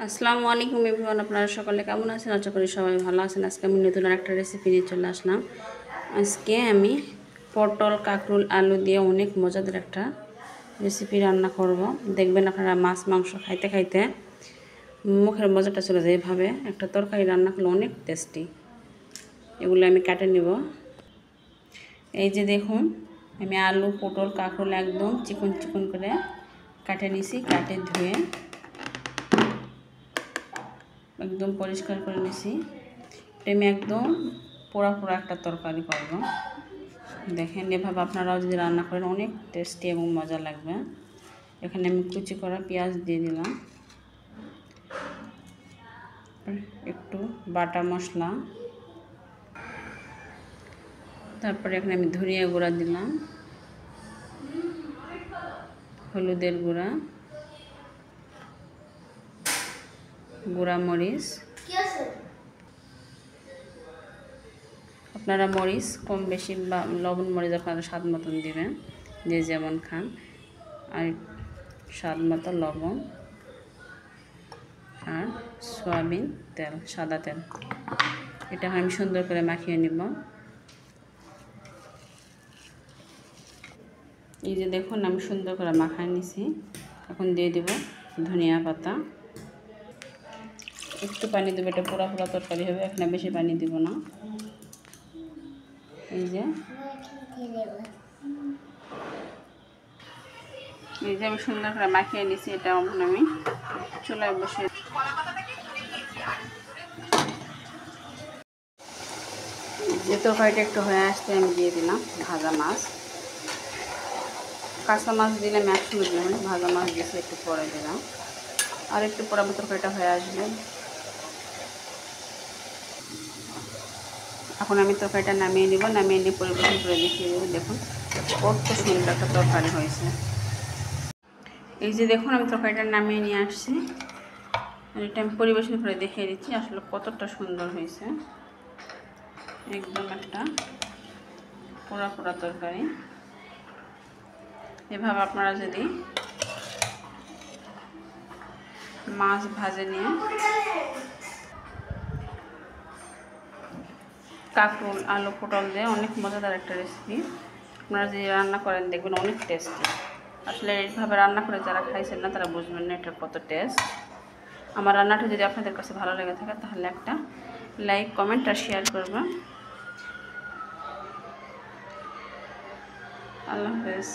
আসসালামু আলাইকুম এভরিওয়ান, আপনারা সকলে কেমন আছেন? আশা করি সবাই ভালো আছেন। আজকে আমি নতুন একটা রেসিপি নিয়ে চলে আসলাম। আজকে আমি পটল, কাঁকরোল, আলু দিয়ে অনেক মজাদার একটা রেসিপি রান্না করব। দেখবেন আপনারা মাছ মাংস খাইতে খাইতে মুখের মজাটা চলে যায়। এভাবে একটা তরকারি রান্না করলে অনেক টেস্টি। এগুলো আমি কাটে নিব। এই যে দেখুন, আমি আলু, পটল, কাঁকরোল একদম চিকন চিকন করে কাটে নিছি। কাটে ধুয়ে একদম পরিষ্কার করে নিছি। আমি একদম পোড়া পোড়া একটা তরকারি করব। দেখেন, এভাবে আপনারাও যদি রান্না করেন অনেক টেস্টি এবং মজা লাগবে। এখানে আমি কুচি করা পেঁয়াজ দিয়ে দিলাম, একটু বাটা মশলা, তারপরে এখানে আমি ধনিয়া গুঁড়া দিলাম, হলুদের গুঁড়া, গুঁড়া মরিচ। আপনারা মরিচ কম বেশি বা লবণ মরিচ আপনারা স্বাদ মতন দিবেন, যে যেমন খান। আর স্বাদ মতো লবণ আর সয়াবিন তেল, সাদা তেল, এটা আমি সুন্দর করে মাখিয়ে নিব। এই যে দেখুন, আমি সুন্দর করে মাখায় নিছি। এখন দিয়ে দেব ধনিয়া পাতা, একটু পানি দেবো, এটা পোড়া পোড়া তরকারি হবে, এখানে বেশি পানি দিব না। এই যে আমি সুন্দর করে মাখিয়ে নিছি। এটা আমি চুলায় বসে যে তরকারিটা একটু হয়ে আসতে আমি দিয়ে দিলাম ভাজা মাছ। কাঁচা মাছ দিলে আমি একসঙ্গে দিলাম, ভাজা মাছ দিয়েছি একটু পরে দিলাম। আর একটু পরে তরকারিটা হয়ে আসবে। এখন আমি তরকারিটা নামিয়ে নিব। নামিয়ে নিয়ে পরিবেশন করে দেখিয়ে দেবো। দেখুন কত সুন্দর একটা তরকারি হয়েছে। এই যে দেখুন, আমি তরকারিটা নামিয়ে নিয়ে আসছি। এটা আমি পরিবেশন করে দেখিয়ে দিচ্ছি আসলে কতটা সুন্দর হয়েছে। একদম একটা পোড়া পোড়া তরকারি। এভাবে আপনারা যদি মাছ ভাজে নিয়ে কাঁকরোল, আলু, পটল দিয়ে অনেক মজাদার একটা রেসিপি। আপনারা যদি রান্না করেন দেখবেন অনেক টেস্টি। আসলে এইভাবে রান্না করে যারা খাইছেন না তারা বুঝবেন না এটা কত টেস্ট। আমার রান্নাটা যদি আপনাদের কাছে ভালো লেগে থাকে তাহলে একটা লাইক, কমেন্ট আর শেয়ার করবেন। আল্লাহ হাফেজ।